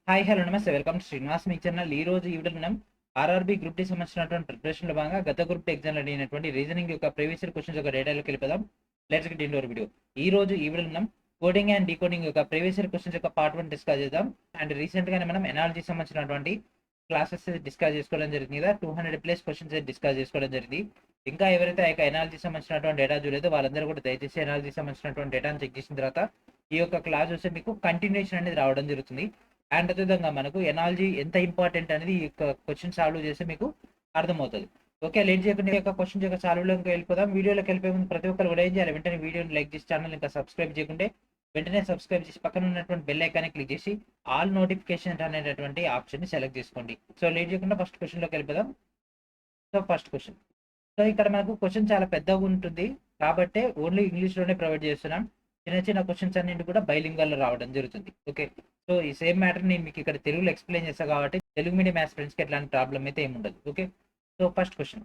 Hi hello నమస్తే welcome to Srinivas me channel. ఈ రోజు ఈ వీడియోలో మనం ఆర్ఆర్బీ గ్రూప్ డి సంబంధించినటువంటి ప్రిపరేషన్లో భాగంగా గత గ్రూప్ డి ఎగ్జామ్లో అడిగినటువంటి రీజనింగ్ యొక్క ప్రీవియస్ ఇయర్ క్వశ్చన్స్ యొక్క డేటాలోకి వెళ్ళిపోదాం. Let's get into video. ఈ రోజు ఈ వీడియోలో మనం కోడింగ్ అండ్ డీకోడింగ్ యొక్క ప్రీవియస్ ఇయర్ క్వశ్చన్స్ యొక్క పార్ట్ 1 డిస్కస్ చేద్దాం. అండ్ రీసెంట్ గానే మనం ఎనాలజీ సంబంధించినటువంటి క్లాసెస్ డిస్కస్ చేసుకోవడం జరిగింది కదా. 200+ క్వశ్చన్స్ డిస్కస్ చేసుకోవడం జరిగింది. ఇంకా ఎవరైతే ఆ యొక్క ఎనాలజీ సంబంధించినటువంటి డేటా చూడలేదో వాళ్ళందరూ కూడా దయచేసి ఎనాలజీ సంబంధించినటువంటి డేటాను చెక్ చేసిన తర్వాత ఈ యొక్క క్లాస్ వస్తే మీకు కంటిన్యూషన్ అనేది రావడం జరుగుతుంది. అండ్ అదేవిధంగా మనకు ఎనాలజీ ఎంత ఇంపార్టెంట్ అనేది ఈ యొక్క క్వశ్చన్ సాల్వ్ చేస్తే మీకు అర్థమవుతుంది. ఓకే, లేట్ చేయకుండా ఈ యొక్క క్వశ్చన్ యొక్క సాల్వ్లోకి వెళ్ళిపోదాం. వీడియోలోకి వెళ్ళిపోయే ముందు ప్రతి ఒక్కరు కూడా ఏం చేయాలి, వెంటనే వీడియోని లైక్ చేసి ఛానల్ ఇంకా సబ్స్క్రైబ్ చేయకుంటే వెంటనే సబ్స్క్రైబ్ చేసి పక్కన ఉన్నటువంటి బెల్ ఐకాన్ని క్లిక్ చేసి ఆల్ నోటిఫికేషన్ అనేటటువంటి ఆప్షన్ని సెలెక్ట్ చేసుకోండి. సో లేట్ చేయకుండా ఫస్ట్ క్వశ్చన్లోకి వెళ్ళిపోదాం. So first question. సో ఇక్కడ మనకు క్వశ్చన్ చాలా పెద్దగా ఉంటుంది కాబట్టి ఓన్లీ ఇంగ్లీష్లోనే ప్రొవైడ్ చేస్తున్నాం. చిన్న చిన్న క్వశ్చన్స్ అన్నింటి కూడా బైలింగ్వల్లో రావడం జరుగుతుంది. ఓకే, సో ఈ సేమ్ మ్యాటర్ నేను మీకు ఇక్కడ తెలుగులో ఎక్స్ప్లెయిన్ చేస్తాను కాబట్టి తెలుగు మీడియం మ్యాథ్స్ కి ఎట్లాంటి ప్రాబ్లం అయితే ఏమి ఉండదు. Okay, so first question.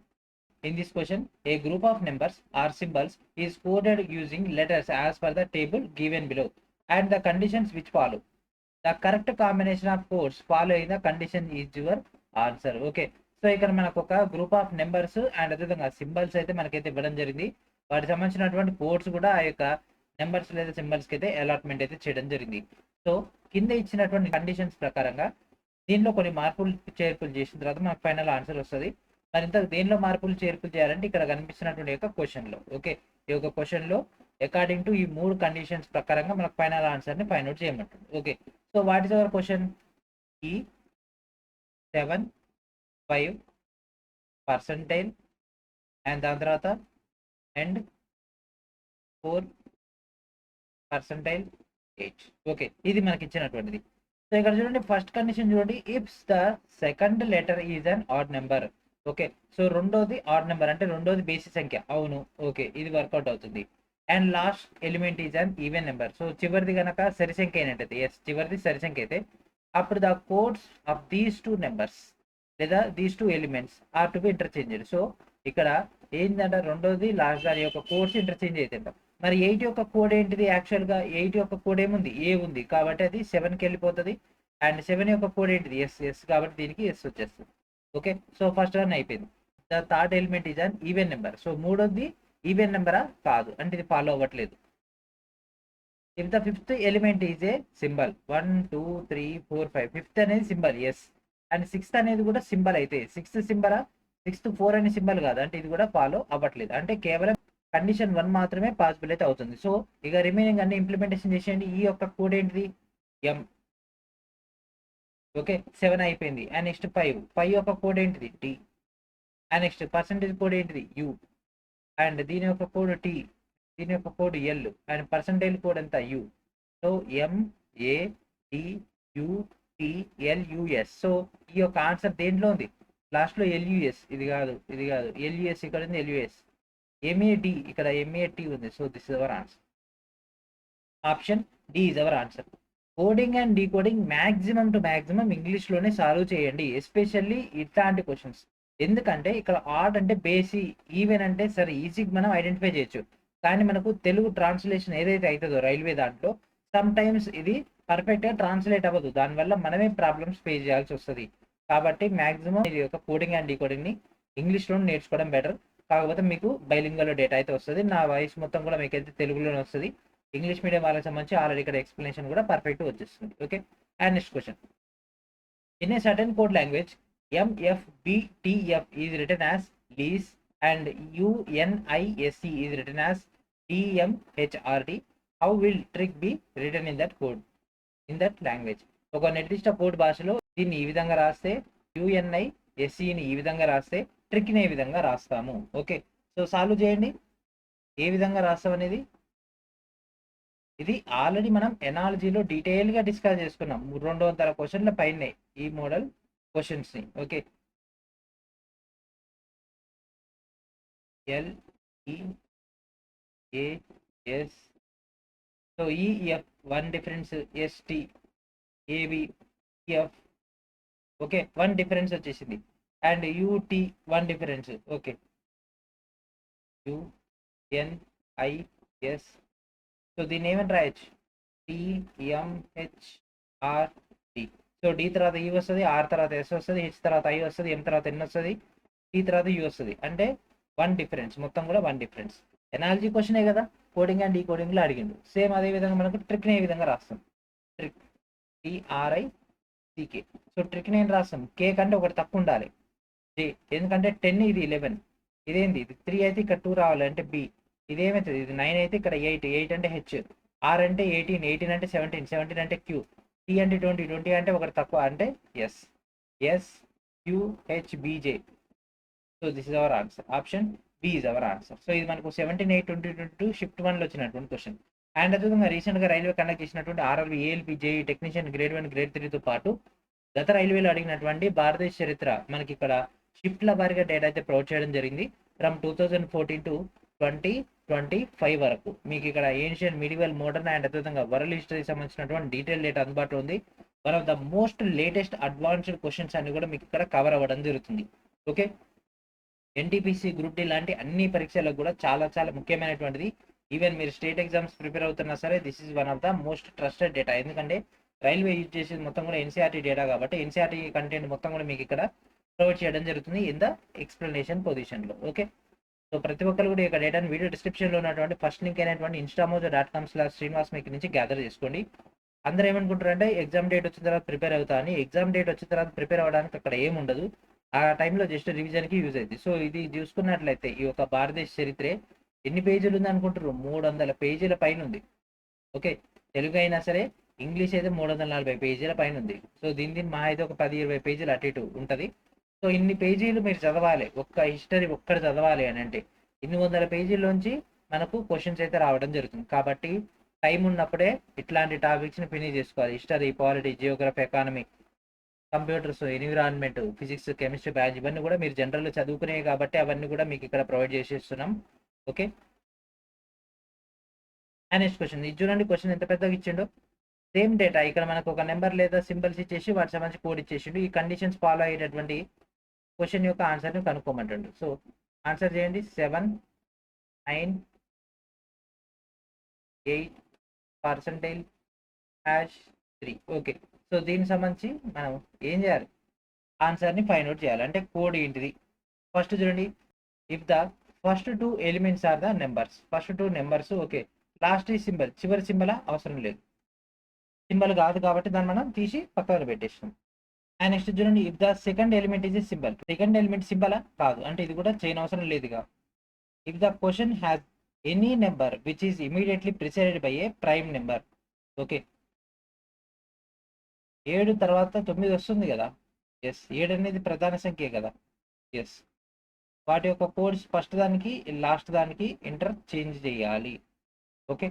In this question a group of numbers or symbols is coded using letters as per the table given below and the conditions which follow. The correct combination of codes follow in the condition is your answer. Okay, so ఇక్కడ మనకు ఒక group of numbers and అదేవిధంగా symbols అయితే మనకైతే ఇవ్వడం జరిగింది. వాటికి సంబంధించినటువంటి కోడ్స్ కూడా ఆ యొక్క నెంబర్స్ లేదా సింబల్స్కి అయితే అలాట్మెంట్ అయితే చేయడం జరిగింది. సో కింద ఇచ్చినటువంటి కండిషన్స్ ప్రకారంగా దీనిలో కొన్ని మార్పులు చేర్పులు చేసిన తర్వాత మనకు ఫైనల్ ఆన్సర్ వస్తుంది. మరి ఇంత దేనిలో మార్పులు చేర్పులు చేయాలంటే ఇక్కడ కనిపిస్తున్నటువంటి యొక్క క్వశ్చన్లో. ఓకే, ఈ యొక్క క్వశ్చన్లో అకార్డింగ్ టు ఈ 3 కండిషన్స్ ప్రకారంగా మనకు ఫైనల్ ఆన్సర్ని ఫైండ్ అవుట్ చేయమంటుంది. Okay, so what is our question? ఈ 7 5 పర్సెంటైల్ అండ్ దాని తర్వాత అండ్ 4 పర్సెంటైల్ 8. ఓకే, ఇది మనకి ఇచ్చినటువంటిది. సో ఇక్కడ చూడండి ఫస్ట్ కండిషన్ చూడండి, if the second letter is an add number. Okay, so రెండోది ఆడ్ నెంబర్ అంటే రెండోది బేసి సంఖ్య. అవును, ఓకే, ఇది వర్కౌట్ అవుతుంది. And last element is an even number. So చివరిది కనుక సరి సంఖ్య అయినట్టయితే, ఎస్ చివరిది సరి సంఖ్య అయితే అప్పుడు the codes of these 2 numbers లేదా these 2 elements are to be interchanged. So ఇక్కడ ఏంటంటే రెండోది లాస్ట్ దాని యొక్క కోడ్స్ ఇంటర్చేంజ్ అవుతుంటాం. మరి 8 యొక్క కోడ్ ఏంటిది? యాక్చువల్గా 8 యొక్క కోడ్ ఏముంది? ఏ ఉంది కాబట్టి అది 7కి వెళ్ళిపోతుంది. అండ్ 7 యొక్క కోడ్ ఏంటిది? ఎస్ కాబట్టి దీనికి ఎస్ వచ్చేస్తుంది. ఓకే, సో ఫస్ట్ వన్ అయిపోయింది. The third element is an even number. So మూడోది ఈవెన్ నెంబరా? కాదు, అంటే ఇది ఫాలో అవ్వట్లేదు. If the fifth element is a symbol 1 2 3 4 5, fifth అనేది సింబల్ ఎస్. అండ్ సిక్స్త్ అనేది కూడా సింబల్ అయితే సిక్స్త్ సింబలా? సిక్స్త్ 4 అనే సింబల్ కాదు, అంటే ఇది కూడా ఫాలో అవ్వట్లేదు. అంటే కేవలం కండిషన్ 1 మాత్రమే పాసిబుల్ అయితే అవుతుంది. సో ఇక రిమైనింగ్ అన్ని ఇంప్లిమెంటేషన్ చేసేయండి. ఈ యొక్క కోడ్ ఏంటిది? ఎం. ఓకే, 7 అయిపోయింది. అండ్ నెక్స్ట్ 5 యొక్క కోడ్ ఏంటిది? D. And next percentage code ఏంటిది? యు. అండ్ దీని యొక్క కోడ్ టి, దీని యొక్క code L. And percentage code ఎంత? యు. So MADUTLUS. సో ఈ యొక్క ఆన్సర్ దేంట్లో ఉంది? లాస్ట్లో ఎల్యుఎస్. ఇది కాదు, ఇది కాదు, ఎల్యుఎస్ ఇక్కడ ఉంది. ఎల్యుఎస్ MAD ఇక్కడ MAT ఉంది. So this is our answer. Option D is our answer. Coding and decoding maximum to maximum ఇంగ్లీష్లోనే సాల్వ్ చేయండి, ఎస్పెషల్లీ ఇట్లాంటి క్వశ్చన్స్. ఎందుకంటే ఇక్కడ ఆడ్ అంటే బేసి, ఈవెన్ అంటే సరే ఈజీగా మనం ఐడెంటిఫై చేయొచ్చు. కానీ మనకు తెలుగు ట్రాన్స్లేషన్ ఏదైతే అవుతుందో రైల్వే దాంట్లో సమ్ టైమ్స్ ఇది పర్ఫెక్ట్గా ట్రాన్స్లేట్ అవ్వదు. దానివల్ల మనమే ప్రాబ్లమ్స్ ఫేస్ చేయాల్సి వస్తుంది. కాబట్టి మ్యాక్సిమం ఇది యొక్క కోడింగ్ అండ్ డీకోడింగ్ని ఇంగ్లీష్లో నేర్చుకోవడం బెటర్. కాకపోతే మీకు బైలింగల్లో డేటా అయితే వస్తుంది. నా వాయిస్ మొత్తం కూడా మీకు అయితే తెలుగులోనే వస్తుంది. ఇంగ్లీష్ మీడియం వాళ్ళకి సంబంధించి ఆల్రెడీ ఇక్కడ ఎక్స్ప్లెనేషన్ కూడా పర్ఫెక్ట్ వచ్చేస్తుంది. Okay, and next question. In a certain code language MFBTF is return as lease and UNISC is return as DMHRD. How will trick be written in that code in that language? ఒక నిర్దిష్ట code భాషలో దీన్ని ఈ విధంగా రాస్తే, UNISCని ఈ విధంగా రాస్తే, ట్రిక్ని ఏ విధంగా రాస్తాము? ఓకే, సో సాల్వ్ చేయండి. ఏ విధంగా రాస్తాం అనేది ఇది ఆల్రెడీ మనం ఎనాలజీలో డీటెయిల్గా డిస్కస్ చేసుకున్నాం. 200 క్వశ్చన్ల పైనే ఈ మోడల్ క్వశ్చన్స్ని. Okay, LEAS. So EF 1 difference, ST AB EF. Okay, 1 difference వచ్చేసింది. And UT 1 difference. Okay, UNIS. So దీన్ని ఏమని రాయొచ్చు? TMHRD. సో డి తర్వాత ఈ వస్తుంది, ఆర్ తర్వాత ఎస్ వస్తుంది, హెచ్ తర్వాత ఐ వస్తుంది, ఎం తర్వాత ఎన్ వస్తుంది, టీ తర్వాత యూ వస్తుంది. అంటే 1 డిఫరెన్స్, మొత్తం కూడా 1 డిఫరెన్స్. ఎనాలజీ క్వశ్చనే కదా, కోడింగ్ అండ్ డీకోడింగ్లో అడిగిండు. సేమ్ అదే విధంగా మనకు ట్రిక్ని ఏ విధంగా రాస్తాం, ట్రిక్ TRICK. సో ట్రిక్ని ఏం రాస్తాం, కే కంటే ఒకటి తక్కువ ఉండాలి, జే, ఎందుకంటే 10 ఇది 11, ఇదేంది ఇది 3 అయితే ఇక్కడ 2 రావాలి అంటే బి, ఇదేమవుతుంది ఇది 9 అయితే ఇక్కడ 8 అంటే హెచ్, ఆర్ అంటే 18 అంటే 17 అంటే క్యూ, టీ అంటే 20 అంటే ఒకటి తక్కువ అంటే yes, SQHBJ. So this is our answer, option B is our answer. So ఇది మనకు 17/8/2022 షిఫ్ట్ 1లో వచ్చినటువంటి క్వశ్చన్. అండ్ అదేవిధంగా రీసెంట్గా రైల్వే కండక్ట్ చేసినటువంటి RRB ALP JE technician grade 1 grade 3తో పాటు గత రైల్వేలో అడిగినటువంటి భారతదేశ చరిత్ర మనకి ఇక్కడ షిఫ్ట్ల వారిగా డేటా అయితే ప్రొవైడ్ చేయడం జరిగింది. ఫ్రమ్ 2014 to 2025 వరకు మీకు ఇక్కడ ఏన్షియన్, మిడివల్, మోడర్న్ అండ్ అదేవిధంగా వరల్డ్ హిస్టరీ సంబంధించినటువంటి డీటెయిల్ డేటా అందుబాటులో ఉంది. One of the most latest advanced questions అన్ని కూడా మీకు ఇక్కడ కవర్ అవ్వడం జరుగుతుంది. ఓకే, NTPC గ్రూప్ డి లాంటి అన్ని పరీక్షలకు కూడా చాలా చాలా ముఖ్యమైనటువంటిది. ఈవెన్ మీరు స్టేట్ ఎగ్జామ్స్ ప్రిపేర్ అవుతున్నా సరే this is one of the most trusted data. ఎందుకంటే రైల్వే యూజ్ చేసేది మొత్తం కూడా NCERT డేటా కాబట్టి NCERT కంటెంట్ మొత్తం కూడా మీకు ఇక్కడ ప్రొవైడ్ చేయడం జరుగుతుంది ఇన్ ద ఎక్స్ప్లెనేషన్ పొజిషన్లో. ఓకే, సో ప్రతి ఒక్కరు కూడా ఈ డేటాను వీడియో డిస్క్రిప్షన్లో ఉన్నటువంటి ఫస్ట్ లింక్ అయినటువంటి instamojo.com/Srinivas మీకు నుంచి గ్యాదర్ చేసుకోండి. అందరూ ఏమనుకుంటారంటే ఎగ్జామ్ డేట్ వచ్చిన తర్వాత ప్రిపేర్ అవుతా అని. ఎగ్జామ్ డేట్ వచ్చిన తర్వాత ప్రిపేర్ అవ్వడానికి అక్కడ ఏముండదు, ఆ టైంలో జస్ట్ రివిజన్కి యూజ్ అవుతుంది. సో ఇది చూసుకున్నట్లయితే ఈ యొక్క భారతదేశ చరిత్రే ఎన్ని పేజీలు ఉంది అనుకుంటారు, 300 పేజీల పైన ఉంది. ఓకే, తెలుగు అయినా సరే, ఇంగ్లీష్ అయితే 340 పేజీల పైన ఉంది. సో దీని మా అయితే ఒక 10-20 పేజీలు అటు ఇటు ఉంటుంది. సో ఇన్ని పేజీలు మీరు చదవాలి, ఒక్క హిస్టరీ ఒక్కటి చదవాలి అని అంటే ఇన్ని 100 పేజీల్లోంచి మనకు క్వశ్చన్స్ అయితే రావడం జరుగుతుంది. కాబట్టి టైం ఉన్నప్పుడే ఇట్లాంటి టాపిక్స్ని ఫినిష్ చేసుకోవాలి. History, polity, Geography, economy, computers, environment, physics, chemistry, biology ఇవన్నీ కూడా మీరు జనరల్లో చదువుకునేవి కాబట్టి అవన్నీ కూడా మీకు ఇక్కడ ప్రొవైడ్ చేసేస్తున్నాం. ఓకే, నెక్స్ట్ క్వశ్చన్ ఇది చూడండి. క్వశ్చన్ ఎంత పెద్దగా ఇచ్చిండో, సేమ్ డేటా ఇక్కడ మనకు ఒక నెంబర్ లేదా సింబల్స్ ఇచ్చేసి వాటి సంబంధించి కోడ్ ఇచ్చేసిండు. ఈ కండిషన్స్ ఫాలో అయ్యేటటువంటి క్వశ్చన్ యొక్క ఆన్సర్ని కనుక్కోమంటుండు. సో ఆన్సర్ చేయండి, 7, 9, 8, %3. ఓకే, సో దీనికి సంబంధించి మనం ఏం చేయాలి, ఆన్సర్ని ఫైండ్ అవుట్ చేయాలి. అంటే కోడ్ ఏంటిది, ఫస్ట్ చూడండి, if the first 2 elements are the numbers, first 2 numbers. Okay, last ఈ సింబల్, చివరి సింబల్ అవసరం లేదు, సింబల్ కాదు కాబట్టి దాన్ని మనం తీసి పక్కన పెట్టేస్తాం. అండ్ నెక్స్ట్ చూడండి, if the second element is symbol, second element సింబలా కాదు అంటే ఇది కూడా చేయని అవసరం లేదుగా. If the question has any number which is immediately preceded by a prime number. Okay, 7 తర్వాత 9 వస్తుంది కదా, ఎస్, 7 అనేది ప్రధాన సంఖ్య కదా, ఎస్, వాటి యొక్క కోడ్స్ ఫస్ట్ దానికి లాస్ట్ దానికి ఇంటర్ చేంజ్ చేయాలి. ఓకే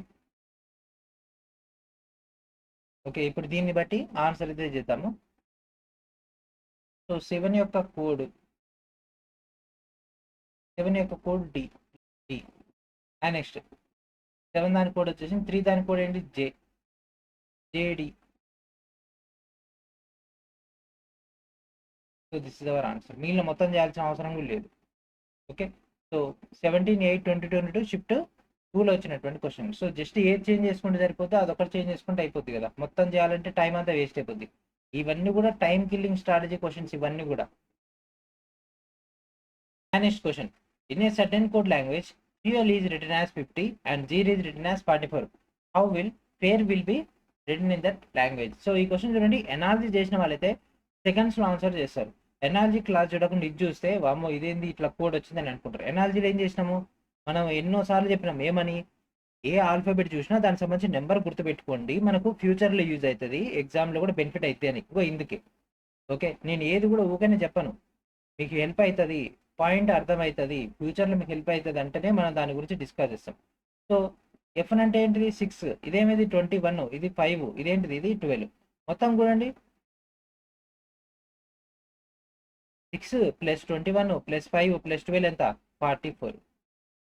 ఓకే, ఇప్పుడు దీన్ని బట్టి ఆన్సర్ అయితే చేద్దాము. సో 7 యొక్క కోడ్ డి. అండ్ నెక్స్ట్ 7 దాని కోడ్ వచ్చేసి 3 దాని కోడ్ ఏంటి, JD. So this is our answer. మీలో మొత్తం చేయాల్సిన అవసరం కూడా లేదు. ఓకే, సో 17/8/2022 షిఫ్ట్ 2లో వచ్చినటువంటి క్వశ్చన్. సో జస్ట్ ఏది చేంజ్ చేసుకుంటే సరిపోతే అదొకటి చేంజ్ చేసుకుంటే అయిపోద్ది కదా, మొత్తం చేయాలంటే టైం అంతా వేస్ట్ అయిపోద్ది. ఇవన్నీ కూడా టైం కిల్లింగ్ స్ట్రాటజీ క్వశ్చన్స్ ఇవన్నీ కూడా. Next question, in a certain code language fuel is written as 50 and jeer is written as 44. How will fair will be written in that language. So ఈ question చూడండి, analysis చేసిన వాళ్ళైతే సెకండ్స్లో answer చేస్తారు. Analogy class చూడకుండా ఇది చూస్తే వామ్మో ఇదేంది ఇట్లా కోడ్ వచ్చిందని అనుకుంటారు. ఎనాలజీలో ఏం చేసినాము మనం, ఎన్నోసార్లు చెప్పినాం ఏమని, ఏ ఆల్ఫాబెట్ చూసినా దానికి సంబంధించి నెంబర్ గుర్తుపెట్టుకోండి, మనకు ఫ్యూచర్లో యూజ్ అవుతుంది, ఎగ్జామ్లో కూడా బెనిఫిట్ అవుతుంది అని. ఇందుకే ఓకే, నేను ఏది కూడా ఊకనే చెప్పను, మీకు హెల్ప్ అవుతుంది, పాయింట్ అర్థమవుతుంది, ఫ్యూచర్లో మీకు హెల్ప్ అవుతుంది అంటేనే మనం దాని గురించి డిస్కస్ చేస్తాం. సో F1 అంటే ఏంటిది 6, ఇదేమిది 21, ఇది 5, ఇదేంటిది ఇది 12. మొత్తం చూడండి, 6 + 21 + 5 + 12 ఎంత, 44.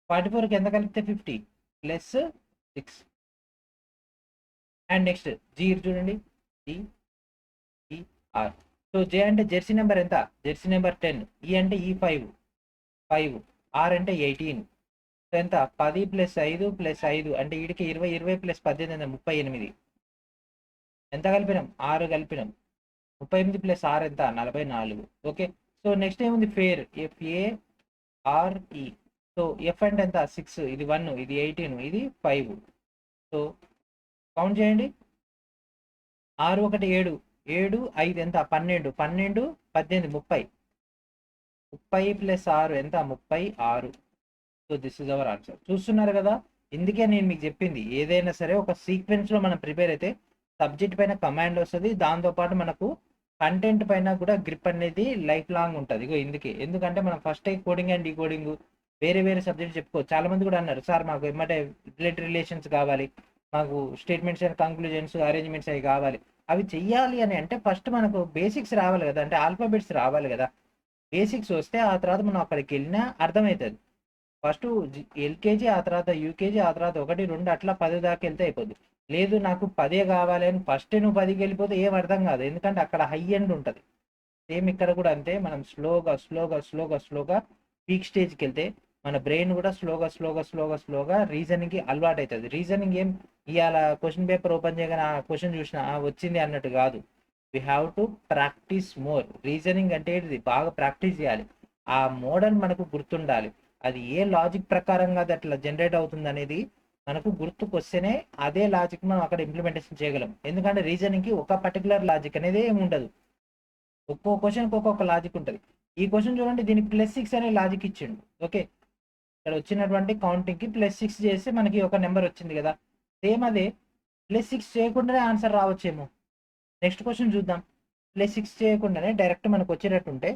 44కి ఎంత కలిపితే 50 + 6. అండ్ నెక్స్ట్ జీ చూడండి, GER. సో జే అంటే జెర్సీ నెంబర్ ఎంత, జెర్సీ నెంబర్ 10. ఈ అంటే E5, ఆర్ అంటే 18. సో ఎంత, 10 + 5 + 5 అంటే వీడికి 20, 20 + 18 38. ఎంత కలిపినాం, 6 కలిపినాం. 38 ప్లస్ ఆర్ ఎంత 44. ఓకే, సో నెక్స్ట్ ఏముంది ఫేర్, FARE. సో ఎఫ్ అంటే ఎంత 6, ఇది 1, ఇది 18, ఇది 5. సో కౌంట్ చేయండి, 6 1 7, 7 5 ఎంత 12, 12 18 30. 30 ప్లస్ 6 ఎంత 36. So this is our answer. చూస్తున్నారు కదా, ఇందుకే నేను మీకు చెప్పింది ఏదైనా సరే ఒక సీక్వెన్స్లో మనం ప్రిపేర్ అయితే సబ్జెక్ట్ పైన కమాండ్ వస్తుంది, దాంతోపాటు మనకు కంటెంట్ పైన కూడా గ్రిప్ అనేది లైఫ్ లాంగ్ ఉంటుంది. ఇగో ఇందుకే, ఎందుకంటే మనం ఫస్ట్ కోడింగ్ అండ్ డీకోడింగ్ వేరే వేరే సబ్జెక్ట్ చెప్పుకోవచ్చు. చాలా మంది కూడా అన్నారు సార్ మాకు ఏమంటే రిలేషన్స్ కావాలి, మాకు స్టేట్మెంట్స్ అండ్ కంక్లూజన్స్ అరేంజ్మెంట్స్ అవి కావాలి. అవి చెయ్యాలి అని అంటే ఫస్ట్ మనకు బేసిక్స్ రావాలి కదా, అంటే ఆల్ఫాబెట్స్ రావాలి కదా. బేసిక్స్ వస్తే ఆ తర్వాత మనం అక్కడికి వెళ్ళినా అర్థమవుతుంది. ఫస్ట్ ఎల్కేజీ, ఆ తర్వాత యూకేజీ, ఆ తర్వాత 1 2 అట్లా 10 దాకా వెళ్తే అయిపోద్ది. లేదు నాకు 10 కావాలి అని ఫస్ట్ నువ్వు 10కి వెళ్ళిపోతే ఏం అర్థం కాదు, ఎందుకంటే అక్కడ హై ఎండ్ ఉంటుంది. సేమ్ ఇక్కడ కూడా అంతే, మనం స్లోగా స్లోగా స్లోగా స్లోగా పీక్ స్టేజ్కి వెళ్తే మన బ్రెయిన్ కూడా స్లోగా స్లోగా స్లోగా స్లోగా రీజనింగ్కి అలవాటు అవుతుంది. రీజనింగ్ ఏం ఇవాళ క్వశ్చన్ పేపర్ ఓపెన్ చేయగానే ఆ క్వశ్చన్ చూసినా వచ్చింది అన్నట్టు కాదు. We have to practice more. Reasoning అంటే ఇది బాగా ప్రాక్టీస్ చేయాలి, ఆ మోడల్ మనకు గుర్తుండాలి. అది ఏ లాజిక్ ప్రకారంగా అది అట్లా జనరేట్ అవుతుంది అనేది మనకు గుర్తుకొస్తేనే అదే లాజిక్ మనం అక్కడ ఇంప్లిమెంటేషన్ చేయగలం. ఎందుకంటే రీజనింగ్కి ఒక పర్టికులర్ లాజిక్ అనేది ఏమి ఉండదు, ఒక్కో క్వశ్చన్కి ఒక్కొక్క లాజిక్ ఉంటుంది. ఈ క్వశ్చన్ చూడండి, దీనికి +6 అనే లాజిక్ ఇచ్చిండు. ఓకే, ఇక్కడ వచ్చినటువంటి కౌంటింగ్కి +6 చేస్తే మనకి ఒక నెంబర్ వచ్చింది కదా. సేమ్ అదే +6 చేయకుండానే ఆన్సర్ రావచ్చేమో. నెక్స్ట్ క్వశ్చన్ చూద్దాం. +6 చేయకుండానే డైరెక్ట్ మనకు వచ్చేటట్టుంటే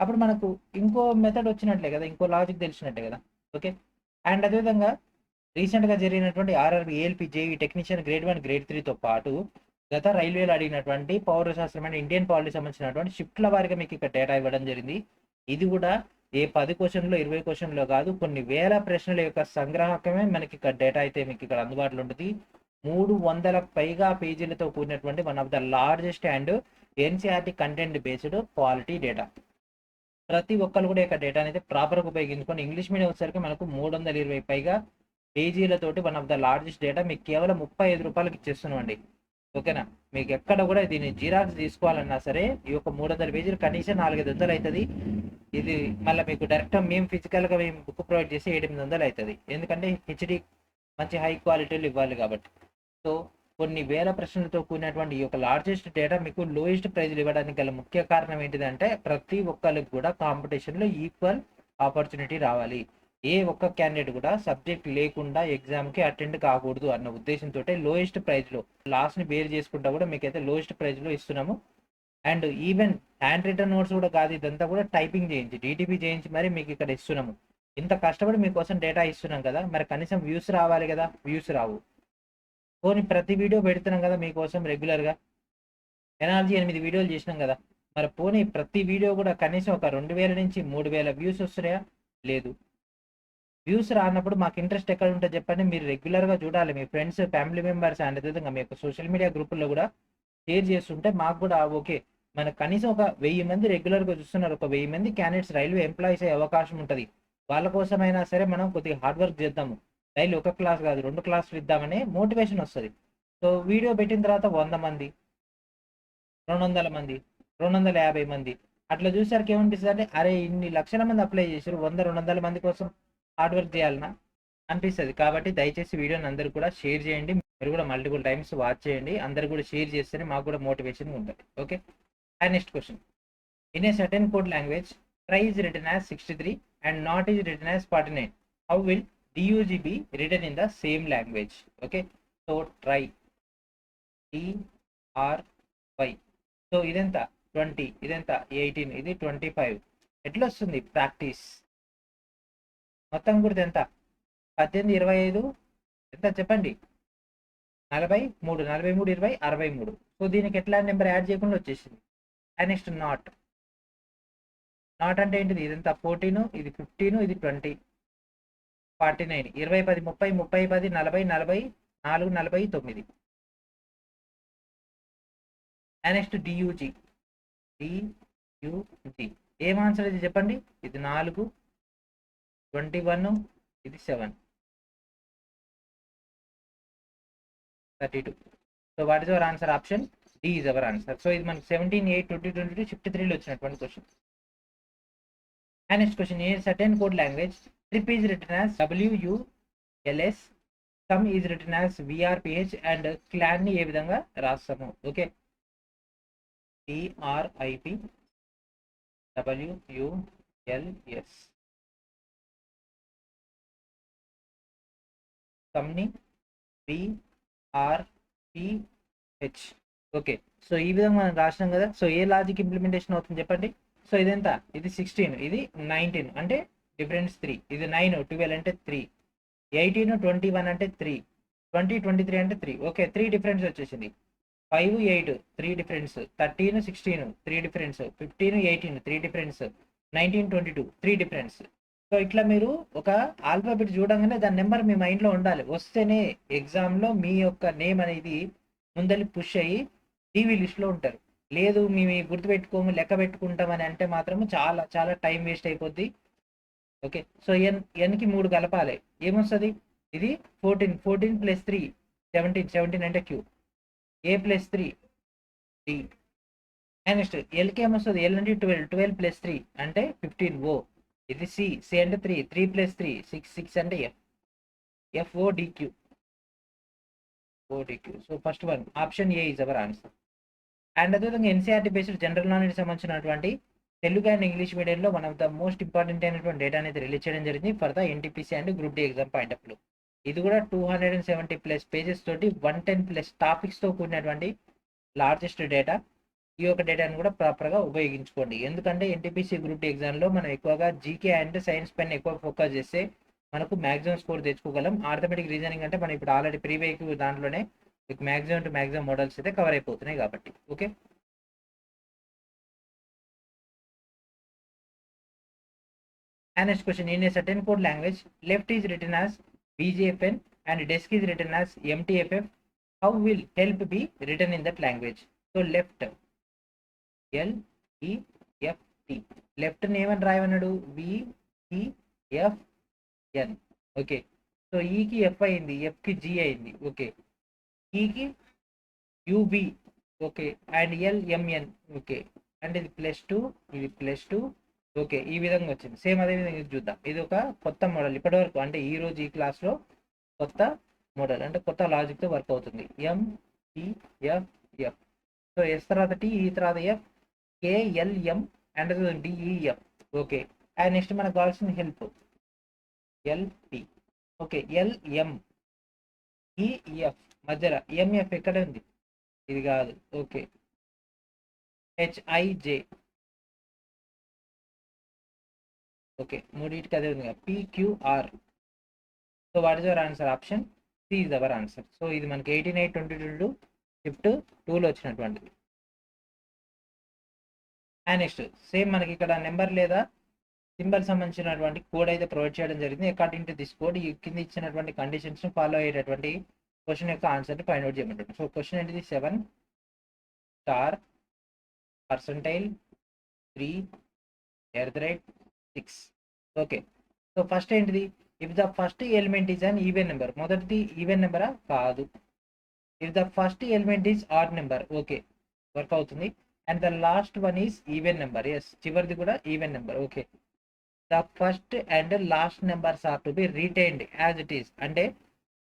అప్పుడు మనకు ఇంకో మెథడ్ వచ్చినట్లే కదా, ఇంకో లాజిక్ తెలిసినట్టే కదా. ఓకే, అండ్ అదేవిధంగా రీసెంట్గా జరిగినటువంటి RRB ALP JE technician grade 1 grade 3తో పాటు గత రైల్వేలో అడిగినటువంటి పౌరశాస్త్రం అండ్ ఇండియన్ పాలిటీ సంబంధించినటువంటి షిఫ్ట్ల వారిగా మీకు ఇక్కడ డేటా ఇవ్వడం జరిగింది. ఇది కూడా ఏ 10 క్వశ్చన్లో 20 క్వశ్చన్లో కాదు, కొన్ని వేల ప్రశ్నల యొక్క సంగ్రాహకమే మనకి ఇక్కడ డేటా అయితే మీకు ఇక్కడ అందుబాటులో ఉంటుంది. 300 పైగా పేజీలతో కూడినటువంటి one of the largest and NCERT content based quality data. ప్రతి ఒక్కరు కూడా ఇక్కడ డేటా అనేది ప్రాపర్గా ఉపయోగించుకొని ఇంగ్లీష్ మీడియం వచ్చేసరికి మనకు 320 పైగా పేజీలతోటి one of the largest data మీకు కేవలం 35 రూపాయలకి ఇచ్చేస్తున్నాం అండి. ఓకేనా, మీకు ఎక్కడ కూడా దీన్ని జిరాక్స్ తీసుకోవాలన్నా సరే ఈ యొక్క 300 పేజీలు కనీసం 400-500 అవుతుంది. ఇది మళ్ళీ మీకు డైరెక్ట్ మేము ఫిజికల్గా మేము బుక్ ప్రొవైడ్ చేసి 800 అవుతుంది, ఎందుకంటే హెచ్డి మంచి హై క్వాలిటీలు ఇవ్వాలి కాబట్టి. సో కొన్ని వేల ప్రశ్నలతో కూడినటువంటి ఈ యొక్క లార్జెస్ట్ డేటా మీకు లోయెస్ట్ ప్రైజ్లు ఇవ్వడానికి గల ముఖ్య కారణం ఏంటిదంటే ప్రతి ఒక్కరికి కూడా కాంపిటీషన్లో ఈక్వల్ ఆపర్చునిటీ రావాలి. ఏ ఒక్క క్యాండిడేట్ కూడా సబ్జెక్ట్ లేకుండా ఎగ్జామ్కి అటెండ్ కాకూడదు అన్న ఉద్దేశంతో లోయెస్ట్ ప్రైజ్లో లాస్ట్ని బేర్ చేసుకుంటా కూడా మీకైతే లోయెస్ట్ ప్రైజ్లో ఇస్తున్నాము. And even hand written notes కూడా కాదు, ఇదంతా కూడా టైపింగ్ చేయించి డిటిపి చేయించి మరి మీకు ఇక్కడ ఇస్తున్నాము. ఇంత కష్టపడి మీకోసం డేటా ఇస్తున్నాం కదా, మరి కనీసం వ్యూస్ రావాలి కదా, వ్యూస్ రావు. పోనీ ప్రతి వీడియో పెడుతున్నాం కదా మీకోసం రెగ్యులర్గా, ఎనాలజీ 8 వీడియోలు చేసినాం కదా, మరి పోనీ ప్రతి వీడియో కూడా కనీసం ఒక 2000 నుంచి 3000 వ్యూస్ వస్తున్నాయా? లేదు. వ్యూస్ రానప్పుడు మాకు ఇంట్రెస్ట్ ఎక్కడ ఉంటుంది చెప్పండి. మీరు రెగ్యులర్గా చూడాలి, మీ ఫ్రెండ్స్ ఫ్యామిలీ మెంబర్స్ అండ్ అదేవిధంగా మీ యొక్క సోషల్ మీడియా గ్రూపుల్లో కూడా షేర్ చేస్తుంటే మాకు కూడా ఓకే, మనకు కనీసం ఒక 1000 మంది రెగ్యులర్గా చూస్తున్నారు, ఒక 1000 మంది క్యాండిడేట్స్ రైల్వే ఎంప్లాయీస్ అయ్యే అవకాశం ఉంటుంది. వాళ్ళ కోసమైనా సరే మనం కొద్దిగా హార్డ్ వర్క్ చేద్దాము, డైలీ ఒక క్లాస్ కాదు 2 క్లాసులు ఇద్దామనే మోటివేషన్ వస్తుంది. సో వీడియో పెట్టిన తర్వాత 100 మంది, 200 మంది, 250 మంది అట్లా చూసారికి ఏమనిపిస్తుంది అంటే అరే ఇన్ని లక్షల మంది అప్లై చేశారు, 100-200 మంది కోసం హార్డ్ వర్క్ చేయాలన్నా అనిపిస్తుంది. కాబట్టి దయచేసి వీడియోని అందరూ కూడా షేర్ చేయండి, మీరు కూడా మల్టిపుల్ టైమ్స్ వాచ్ చేయండి. అందరు కూడా షేర్ చేస్తేనే మాకు కూడా మోటివేషన్ ఉంటుంది. Okay, and next question. In a certain code language try is written as 63 and not is written as 49. How will DUG be written in the same language? Okay, so try TRY. So ఇదెంత 20, ఇదెంత 18, ఇది 25. ఎట్లా వస్తుంది practice? మొత్తం కూడా ఎంత 18 25 ఎంత చెప్పండి? 43, 43 20 63. సో దీనికి ఎట్లా నెంబర్ యాడ్ చేయకుండా వచ్చేసింది. అండ్ నెక్స్ట్ నాట్ అంటే ఏంటిది? ఇదంతా 14, ఇది 15, ఇది 20, 49, 20 10 30 30 10 40 44 49. అండ్ నెక్స్ట్ డియూజీ ఏం ఆన్సర్ ఇది చెప్పండి? ఇది 4, 21, ఇది 7, 32. So what is your answer? Option D is our answer. So ఇది మనకి 17/8/2022 షిఫ్ట్ 3లో వచ్చినటువంటి question. And next question, a certain code language trip is return as WULS, sum is return as VRPH and clan ని ఏ విధంగా రాస్తాము? Okay, TRIPWULS, sum ని VRPH. Okay, so ఈ విధంగా మనం రాసినాం కదా. సో ఏ లాజిక్ ఇంప్లిమెంటేషన్ అవుతుంది చెప్పండి. సో ఇదెంత, ఇది 16, ఇది 19 అంటే డిఫరెన్స్ 3, ఇది 9 12 అంటే 3, 18 21 అంటే 3, 20 23 అంటే 3. ఓకే, 3 డిఫరెన్స్ వచ్చేసింది. 5 8 3 difference, 13 16 3 difference, 15 18 3 difference, 19 22 3 difference. So ఇట్లా మీరు ఒక ఆల్ఫాబెట్ చూడంగానే దాని నెంబర్ మీ మైండ్లో ఉండాలి. వస్తేనే ఎగ్జామ్లో మీ యొక్క నేమ్ అనేది ముందరి పుష్ అయ్యి టీవీ లిస్ట్లో ఉంటారు. లేదు మేము గుర్తుపెట్టుకోము లెక్క పెట్టుకుంటామని అంటే మాత్రము చాలా చాలా టైం వేస్ట్ అయిపోద్ది. ఓకే, సో ఎన్కి 3 కలపాలి, ఏమొస్తుంది? ఇది 14 14 + 3 17 17 అంటే Q, A + 3 D. And next ఎల్కి ఏమొస్తుంది? ఎల్ అంటే 12 12 + 3 అంటే 15 O. ఇది C అంటే 3 3 + 3 6 6 అంటే F FODQ. So first one option A is our answer. And అదేవిధంగా ఎన్సీఆర్టీ బేస్డ్ జనరల్ నాలెడ్జ్ సంబంధించినటువంటి తెలుగు అండ్ ఇంగ్లీష్ మీడియంలో one of the most important అయినటువంటి డేటా అనేది రిలీజ్ చేయడం జరిగింది for the NTPC and group D exam point of view. ఇది కూడా 270+ pages తోటి 110+ టాపిక్స్తో కూడినటువంటి లార్జెస్ట్ డేటా. ఈ యొక్క డేటాను కూడా ప్రాపర్గా ఉపయోగించుకోండి. ఎందుకంటే NTPC గ్రూప్ డి ఎగ్జామ్లో మనం ఎక్కువగా జీకే అండ్ సైన్స్ పైన ఎక్కువ ఫోకస్ చేస్తే మనకు మ్యాక్సిమం స్కోర్ తెచ్చుకోగలం. ఆర్థమెటిక్ రీజనింగ్ అంటే మనం ఇప్పుడు ఆల్రెడీ ప్రీవేక్ దాంట్లోనే మ్యాక్సిమం టు మ్యాక్సిమం మోడల్స్ అయితే కవర్ అయిపోతున్నాయి కాబట్టి. Okay, and next question, in a certain code language left is written as BJFN and desk is written as MTFF. How will help be written in that language? So left LEFT, left name and రాయమన్నాడు VEFN. Okay, so ఈకి F అయింది, ఎఫ్కి G అయింది. Okay, ఈకి UB. Okay, and LMN. Okay, అంటే ఇది +2 ఇది +2. Okay, ఈ విధంగా వచ్చింది. సేమ్ అదే విధంగా ఇది చూద్దాం. ఇది ఒక కొత్త మోడల్ ఇప్పటి వరకు, అంటే ఈ రోజు ఈ క్లాస్లో కొత్త మోడల్ అంటే కొత్త లాజిక్తో వర్క్ అవుతుంది. MTFF. సో ఎస్ తర్వాత T, ఈ తర్వాత F, KLM and DEF. Okay, and next మనకు కావాల్సిన help LP. Okay, LM EF మధ్యలో MF ఎక్కడ ఉంది? ఇది కాదు. Okay, HIJ. ఓకే, మూడింటికి అదే ఉంది. PQR. So what is our answer? Option C is our answer. So ఇది మనకి 18/8/2022 షిఫ్ట్ 2లో వచ్చినటువంటిది. అండ్ నెక్స్ట్ సేమ్ మనకి ఇక్కడ నెంబర్ లేదా సింబల్ సంబంధించినటువంటి కోడ్ అయితే ప్రొవైడ్ చేయడం జరిగింది. అకార్డింగ్ టు దిస్ కోడ్ ఈ కింద ఇచ్చినటువంటి కండిషన్స్ ఫాలో అయ్యేటటువంటి క్వశ్చన్ యొక్క ఆన్సర్ని ఫైండ్ అవుట్ చేయమంటారు. సో క్వశ్చన్ ఏంటిది? 7 star percentile 3 @ 6. Okay, so first ఏంటిది? If the first element is an even number, మొదటిది ఈవెన్ నెంబరా? కాదు. If the first element is odd number, okay work అవుతుంది. And the last one is even number, yes చివరిది కూడా even number. Okay, the first and last numbers are to be retained as it is, అంటే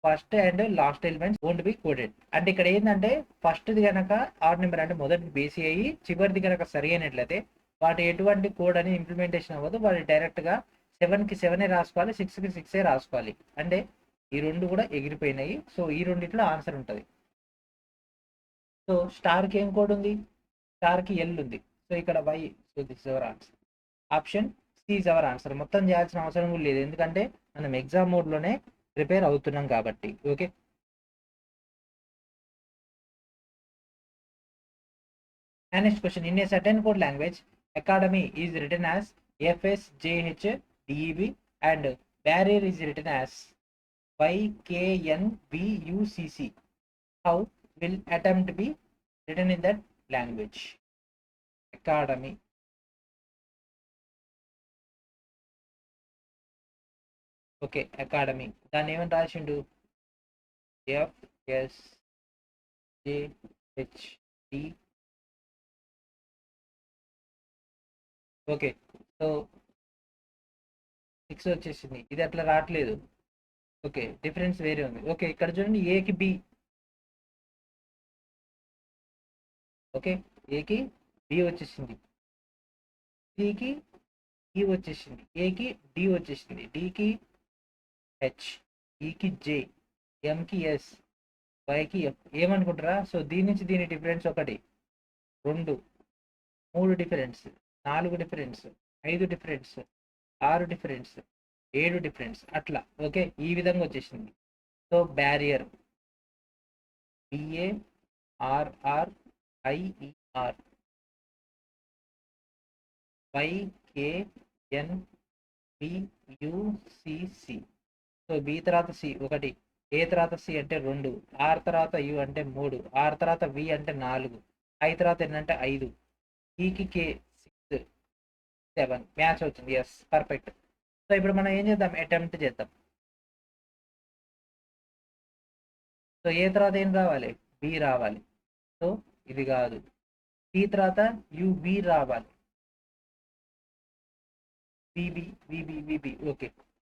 first and last elements won't be coded. అంటే ఇక్కడ ఏంటంటే ఫస్ట్ది కనుక odd number అంటే మొదటి బేసి అయ్యి చివరిది కనుక సరి అయినట్లయితే వాటి ఎటువంటి కోడ్ అని ఇంప్లిమెంటేషన్ అవ్వదు. వాటి డైరెక్ట్గా 7కి 7 రాసుకోవాలి, 6కి 6 రాసుకోవాలి. అంటే ఈ రెండు కూడా ఎగిరిపోయినాయి. సో ఈ రెండిట్లో ఆన్సర్ ఉంటుంది. సో స్టార్కి ఏం కోడ్ ఉంది? స్టార్కి ఎల్ ఉంది. సో ఇక్కడ Y. So this our answer. Option C is our answer. మొత్తం చేయాల్సిన అవసరం కూడా లేదు, ఎందుకంటే మనం ఎగ్జామ్ మోడ్లోనే ప్రిపేర్ అవుతున్నాం కాబట్టి. Okay, and next question, in a certain code language academy is written as FSJHDEB and barrier is written as YKNBUCC. How will attempt be written in that language? Academy. Okay, academy దాన్ని ఏమని రాసిండు? FSJHDEB D. Okay, so 6 వచ్చేసింది, ఇది అట్లా రావట్లేదు. Okay, difference వేరే ఉంది. Okay, ఇక్కడ చూడండి ఏకి బి. ఓకే, ఏకి బి వచ్చేసింది, సికి ఈ వచ్చేసింది, ఏకి డి వచ్చేసింది, డికి హెచ్, ఈకి జే, ఎంకి ఎస్, వైకి ఎఫ్. ఏమనుకుంటారా? సో దీని నుంచి దీని difference 1, 2, 3 difference, 4 difference, 5 difference, 6 difference, 7 difference అట్లా. ఓకే, ఈ విధంగా వచ్చేసింది. So barrier BARRIER YKNBUCC. So B తర్వాత సి 1, ఏ తర్వాత సి అంటే 2, ఆర్ తర్వాత యు అంటే 3, ఆర్ తర్వాత వి అంటే 4, ఐ తర్వాత ఎన్ అంటే 5, ఈకి కే 6, 7 మ్యాచ్ అవుతుంది. Yes, perfect. సో ఇప్పుడు మనం ఏం చేద్దాం, అటెంప్ట్ చేద్దాం. సో ఏ తర్వాత ఏం రావాలి, బి రావాలి. సో ఇది కాదు, సి తర్వాత యుబి రావాలి, విబి. ఓకే,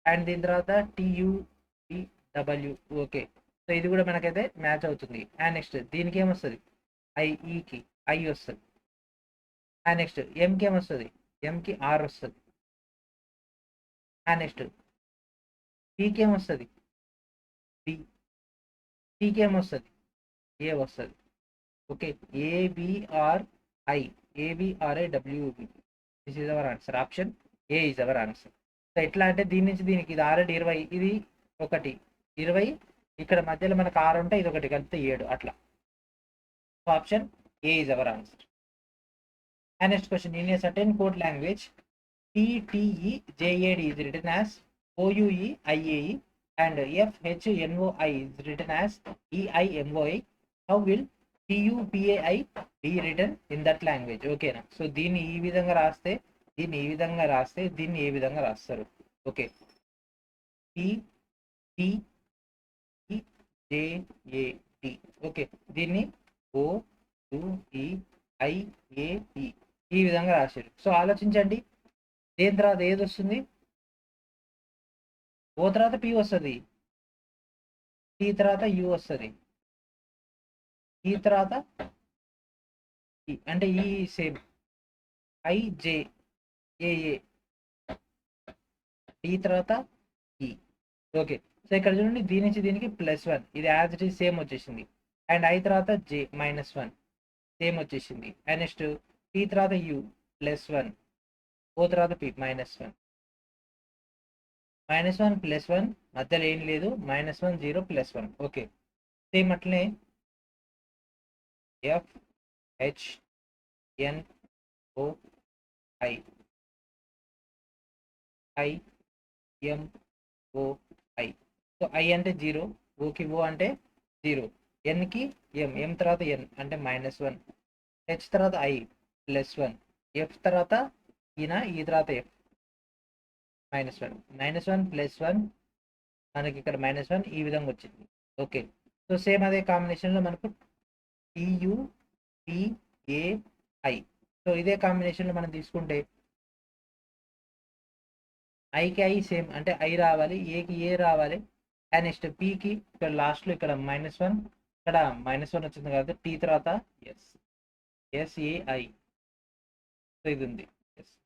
అండ్ దీని తర్వాత TUDW. ఓకే, సో ఇది కూడా మనకైతే మ్యాచ్ అవుతుంది. అండ్ నెక్స్ట్ దీనికి ఏమొస్తుంది, ఐఈకి ఐ వస్తుంది. అండ్ నెక్స్ట్ ఎంకి ఏమొస్తుంది, ఎంకి ఆర్ వస్తుంది. అండ్ నెక్స్ట్ పీకి ఏమొస్తుంది, డి. సికి ఏమొస్తుంది, ఏ వస్తుంది. Okay, ABRI, ABRIWB. This is our answer. Option A is our answer. So ఎట్లా అంటే దీని నుంచి దీనికి ఇది ఆల్రెడీ 20, ఇది 1, 20, ఇక్కడ మధ్యలో మనకు 6 ఉంటే ఇది 1 కలిపితే 7 అట్లా. So option A is our answer. And next question, in a certain code language TTEJAD is written as OUEIAE and FHNOI is written as EIMOI. How will TUPAI be written in that language? ఓకేనా? So దీన్ని ఈ విధంగా రాస్తే, దీన్ని ఈ విధంగా రాస్తే, దీన్ని ఏ విధంగా రాస్తారు? Okay, TTEJAD. ఓకే, దీన్ని OUEIAE ఈ విధంగా రాశారు. సో ఆలోచించండి, దేని తర్వాత ఏది వస్తుంది, ఓ తర్వాత పి వస్తుంది, టీ తర్వాత యు వస్తుంది, ఈ తర్వాత అంటే ఈ సేమ్ IJAA, టీ తర్వాత ఈ. ఓకే, సో ఇక్కడ చూడండి దీని నుంచి దీనికి +1, ఇది యాజ్ ఇట్ ఈస్ సేమ్ వచ్చేసింది. అండ్ ఐ తర్వాత J -1 సేమ్ వచ్చేసింది. అండ్ నెక్స్ట్ టీ తర్వాత యు +1, ఓ తర్వాత పి -1, -1 +1 మధ్యలో ఏం లేదు, -1 0 +1. ఓకే, సేమ్ అట్లనే FHNOI IMOI. సో ఐ అంటే 0, ఓకి ఓ అంటే 0, ఎన్కి ఎం తర్వాత ఎన్ అంటే -1, హెచ్ తర్వాత ఐ +1, ఎఫ్ తర్వాత ఈయన, ఈ తర్వాత ఎఫ్ -1, -1 +1 మనకి ఇక్కడ -1 ఈ విధంగా వచ్చింది. ఓకే, సో సేమ్ అదే కాంబినేషన్లో మనకు TUPAI. సో ఇదే కాంబినేషన్లో మనం తీసుకుంటే ఐకి ఐ సేమ్ అంటే ఐ రావాలి, ఏకి ఏ రావాలి. అండ్ నెక్స్ట్ పీకి ఇక్కడ లాస్ట్లో ఇక్కడ -1, ఇక్కడ -1 వచ్చింది కాబట్టి టీ తర్వాత SAI. సో ఇది ఉంది.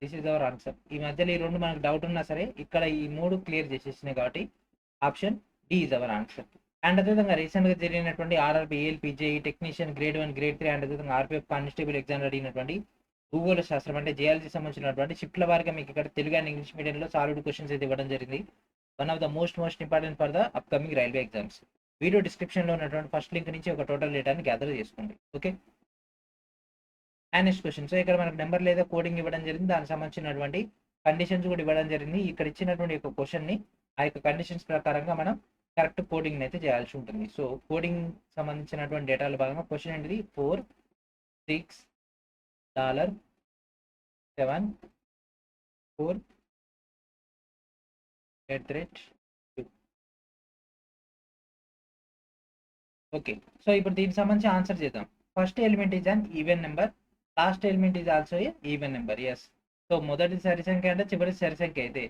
This is our answer. ఈ మధ్యలో ఈ 2 మనకు డౌట్ ఉన్నా సరే ఇక్కడ ఈ 3 క్లియర్ చేసేసినాయి కాబట్టి option D is our answer. And అదేవిధంగా రీసెంట్గా జరిగినటువంటి RRB ALP JEE technician grade 1 grade 3 and అదేవిధంగా RPF కానిస్టేబుల్ ఎగ్జామ్ అడిగినటువంటి భూగోళ శాస్త్రం అంటే జియాలజీ సంబంధించినటువంటి షిఫ్ట్ల వారిగా మీకు ఇక్కడ తెలుగు అండ్ ఇంగ్లీష్ మీడియంలో సాలిడ్ క్వశ్చన్స్ అయితే ఇవ్వడం జరిగింది. One of the most important for the upcoming railway exams. Video డిస్క్రిప్షన్లో ఉన్నటువంటి ఫస్ట్ లింక్ నుంచి ఒక టోటల్ డేటాని గ్యాదర్ చేసుకోండి. Okay, and next question. So ఇక్కడ మనకు నెంబర్ లేదా కోడింగ్ ఇవ్వడం జరిగింది, దానికి సంబంధించినటువంటి కండిషన్స్ కూడా ఇవ్వడం జరిగింది. ఇక్కడ ఇచ్చినటువంటి ఒక క్వశ్చన్ని ఆ యొక్క కండిషన్స్ ప్రకారంగా మనం కరెక్ట్ కోడింగ్ అయితే చేయాల్సి ఉంటుంది. సో కోడింగ్ సంబంధించినటువంటి డేటాలో భాగంగా క్వశ్చన్ ఏంటిది, 4 6 $7 4 @ 2. ఓకే, సో ఇప్పుడు దీనికి సంబంధించి ఆన్సర్ చేద్దాం. First element is an even number, last element is also a even number. Yes. So మొదటి సరి సంఖ్య అంటే చివరి సరి సంఖ్య అయితే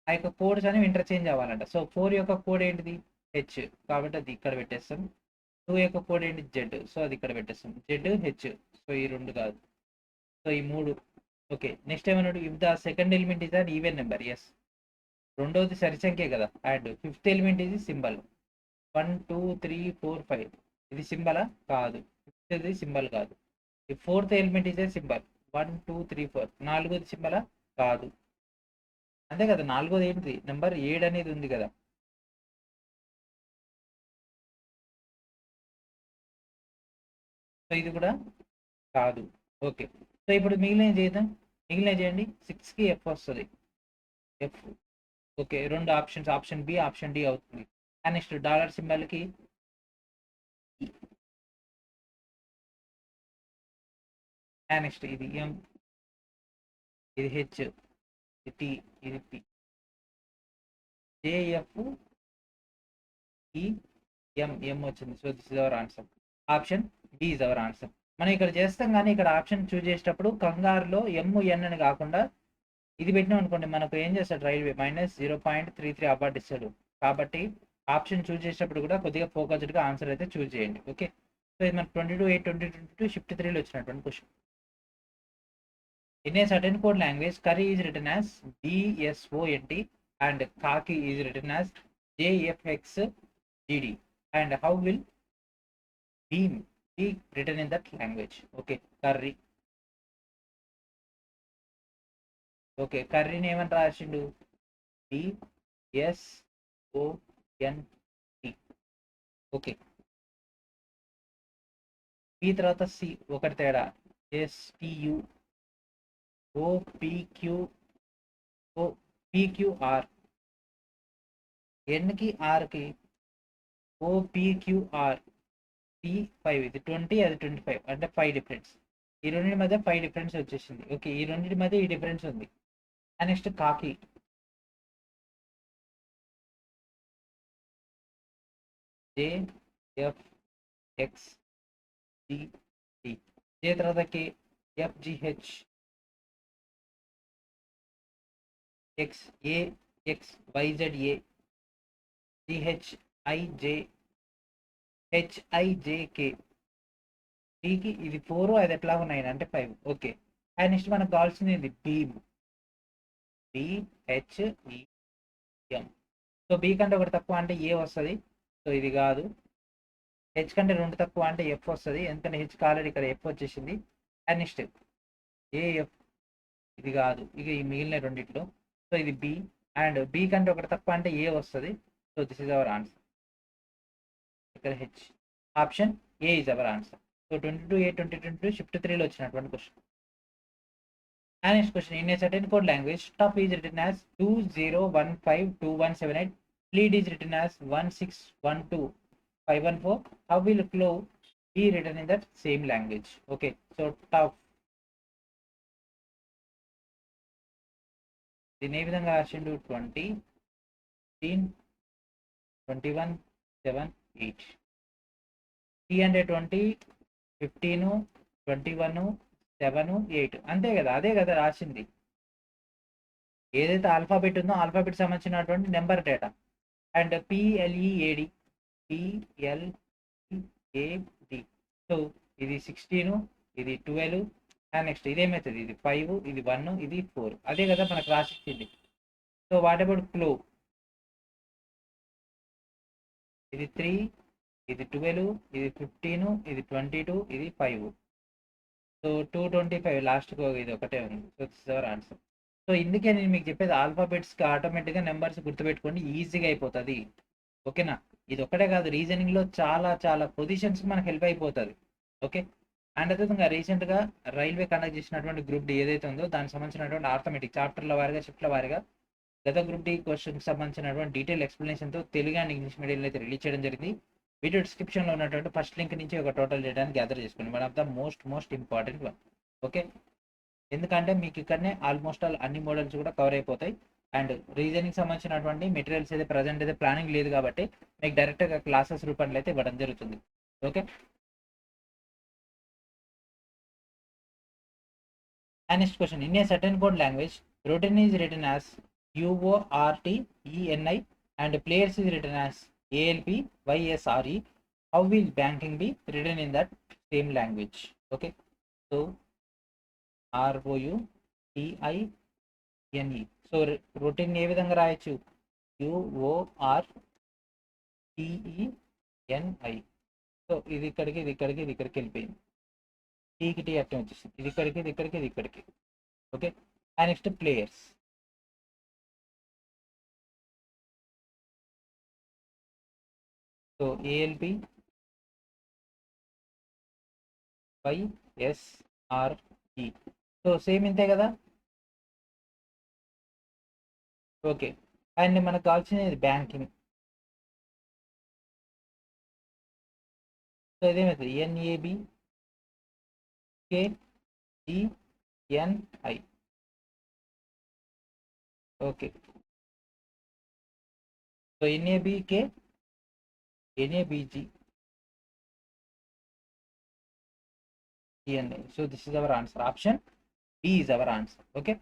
ఆ యొక్క కోడ్స్ అనేవి ఇంటర్చేంజ్ అవ్వాలంట. సో 4 యొక్క కోడ్ ఏంటిది? హెచ్, కాబట్టి అది ఇక్కడ పెట్టేస్తాం. 2 యొక్క కోడ్ ఏంటి? జెడ్, సో అది ఇక్కడ పెట్టేస్తాం. జెడ్ హెచ్, సో ఈ 2 కాదు, సో ఈ 3. ఓకే, నెక్స్ట్ ఏమన్నాడు? If the second element is an even number. Yes, రెండోది సరి సంఖ్య కదా, యాడ్. ఫిఫ్త్ ఎలిమెంట్ ఇది సింబల్ 1 2 3 4 5, ఇది సింబలా? కాదు. ఫిఫ్త్ ఇది సింబల్ కాదు. ఈ ఫోర్త్ ఎలిమెంట్ ఇదే సింబల్ 1 2 3 4. నాలుగోది సింబలా? కాదు. అంతే కదా, నాలుగోది ఏంటిది? నెంబర్ 7 అనేది ఉంది కదా. సో ఇది కూడా కాదు. ఓకే, సో ఇప్పుడు మిగిలిన చేద్దాం. మిగిలిన చేయండి. 6కి ఎఫ్ వస్తుంది. ఎఫ్. ఓకే, రెండు options, option B option D అవుతుంది. అండ్ నెక్స్ట్ డాలర్ సింబల్కి అండ్ నెక్స్ట్ ఇది ఎం, ఇది హెచ్, ఇది టి, ఇది పి. జేఎఫ్ ఈ ఎం, ఎం వచ్చింది. So this is our answer. Option B is our answer. మనం ఇక్కడ చేస్తాం కానీ ఇక్కడ ఆప్షన్ చూస్ చేసేటప్పుడు కంగారులో ఎమ్ ఎన్ అని కాకుండా ఇది పెట్టినాం అనుకోండి, మనకు ఏం చేస్తాడు రైల్వే -0.33 అవార్డు ఇస్తాడు. కాబట్టి ఆప్షన్ చూస్ చేసేటప్పుడు కూడా కొద్దిగా ఫోకస్డ్గా ఆన్సర్ అయితే చూస్ చేయండి. ఓకే, సో ఇది మనకు 22/8/2022 షిఫ్ట్ 3లో వచ్చినటువంటి question. In a certain code language curry is return as DSONT and khaki is written as JFXGD, and how will beam be written in that language? Okay, curry. Okay, కర్రీని ఏమని రాసిండు? DSONT. Okay, ఈ తర్వాత C ఒకటి తేడా, STU OPQR. ఎన్కి ఆర్కి OPQR T5, ఇది 20 అది 25 అంటే 5 డిఫరెన్స్. ఈ రెండింటి మధ్య 5 డిఫరెన్స్ వచ్చేసింది. ఓకే, ఈ రెండింటి మధ్య ఈ డిఫరెన్స్ ఉంది. అండ్ నెక్స్ట్ కాకి JFXGD, జే తర్వాత కే FGH XAXYZA CHIJK. టీకి ఇది 4, అది ఎట్లా 9 అంటే 5. ఓకే, అండ్ నెక్స్ట్ మనకు కావాల్సింది ఇది బీమ్, BHEM. సో బి కంటే ఒకటి తక్కువ అంటే ఏ వస్తుంది. సో ఇది కాదు. హెచ్ కంటే 2 తక్కువ అంటే ఎఫ్ వస్తుంది, ఎందుకంటే హెచ్ ఆల్రెడీ ఇక్కడ ఎఫ్ వచ్చేసింది. అండ్ నెక్స్ట్ ఏఎఫ్, ఇది కాదు. ఇక ఈ మిగిలిన రెండిట్లో, సో ఇది బి, అండ్ బి కంటే ఒకటి తక్కువ అంటే ఏ వస్తుంది. So this is our answer. ఇక్కడ H, option A is our answer. So 22/8/2022 shift 3లో వచ్చినటువంటి question. And next question, in a certain code language, top is written as 20152178, lead is written as 1612514. How will flow be written in that same language? Okay, so top దీని ఏ విధంగా రాసిండు? 20 15 21 7 8. Tea అంటే 20 15 21 7 8, అంతే కదా, అదే కదా రాసింది. ఏదైతే ఆల్ఫాబెట్ ఉందో ఆల్ఫాబెట్ సంబంధించినటువంటి number data. And PLEAD, so ఇది 16, ఇది 12. అండ్ నెక్స్ట్ ఇదేమవుతుంది? ఇది 5, ఇది 1, ఇది 4. అదే కదా మనకు రాసిచ్చింది. సో వాట్ అబౌట్ క్లో? ఇది 3, ఇది 12, ఇది 15, ఇది 22, ఇది 5. సో 225 లాస్ట్కి ఇది ఒకటే ఉంది. So this is our answer. So ఇందుకే నేను మీకు చెప్పేది, ఆల్ఫాబెట్స్కి ఆటోమేటిక్గా నెంబర్స్ గుర్తుపెట్టుకోండి, ఈజీగా అయిపోతుంది. ఓకేనా? ఇది ఒకటే కాదు, రీజనింగ్లో చాలా చాలా పొజిషన్స్ మనకు హెల్ప్ అయిపోతుంది. ఓకే, అండ్ అదేవిధంగా రీసెంట్గా రైల్వే కండక్ట్ చేసినటువంటి గ్రూప్ డి ఏదైతే ఉందో దానికి సంబంధించినటువంటి ఆర్థమెటిక్ చాప్టర్ల వారిగా షిఫ్ట్ల వారిగా గత గ్రూప్ డి క్వశ్చన్కి సంబంధించినటువంటి డీటెయిల్ ఎక్స్ప్లెనేషన్తో తెలుగు అండ్ ఇంగ్లీష్ మీడియంలో అయితే రిలీజ్ చేయడం జరిగింది. వీడియో డిస్క్రిప్షన్లో ఉన్నటువంటి ఫస్ట్ లింక్ నుంచి ఒక టోటల్ డేటాని గ్యాదర్ చేసుకోండి. One of the most important one. Okay, ఎందుకంటే మీకు ఇక్కడనే ఆల్మోస్ట్ ఆల్ అన్ని మోడల్స్ కూడా కవర్ అయిపోతాయి. అండ్ రీజనింగ్ సంబంధించినటువంటి మెటీరియల్స్ అయితే ప్రజెంట్ అయితే ప్లానింగ్ లేదు కాబట్టి మీకు డైరెక్ట్గా క్లాసెస్ రూపంలో అయితే ఇవ్వడం జరుగుతుంది. Okay, And next question, in a certain code language, routine is written as UORTENI and players is written as ALPYSRE. How will banking be written in that same language? Okay, so ROUTINE. So routine ఏ విధంగా రాయొచ్చు? UORTENI. So ఇది ఇక్కడికి ఇది ఇక్కడికి ఇది ఇక్కడికి వెళ్ళిపోయింది. టీకి టీ అట్టం వచ్చేసింది. ఇది ఇక్కడికి ఇది ఇక్కడికి ఇది ఇక్కడికి. Okay, and next players. So ALP YSRE. So same ఇంతే కదా. ఓకే, అండ్ మనకు కావాల్సినది బ్యాంకింగ్. సో ఇదేమవుతుంది? NABKGNI. Okay, so NABGNI. So this is our answer. Option B is our answer. Okay.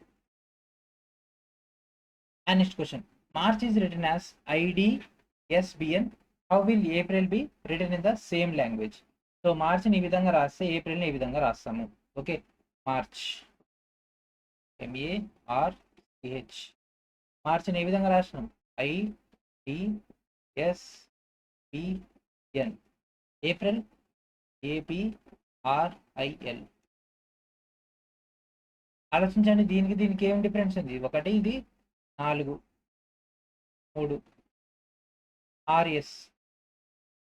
And next question. March is written as IDSBN. How will April be written in the same language? So March ni vidhanga raste, April ni vidhanga rastamu. Okay. March. MARCH. March ni vidhanga rastam. IDSBN. April APRIL. ఆలోచించండి, దీనికి ఏం difference ఉంది? ఒకటి ఇది 4 3 RS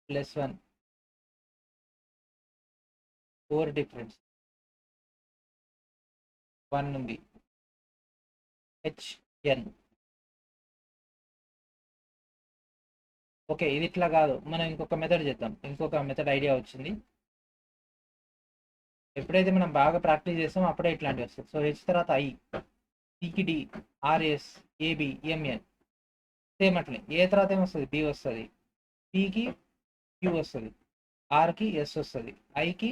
+1 4 difference 1 ఉంది. HN. Okay, ఇది ఇట్లా కాదు, మనం ఇంకొక మెథడ్ చేద్దాం. ఇంకొక మెథడ్ ఐడియా వచ్చింది. ఎప్పుడైతే మనం బాగా ప్రాక్టీస్ చేస్తామో అప్పుడే ఇట్లాంటివి వస్తుంది. సో H తర్వాత I, Cకి D, RS AB MN. Same అట్లే ఏ తర్వాత ఏమొస్తుంది? B వస్తుంది, Pకి Q వస్తుంది, Rకి S వస్తుంది, Iకి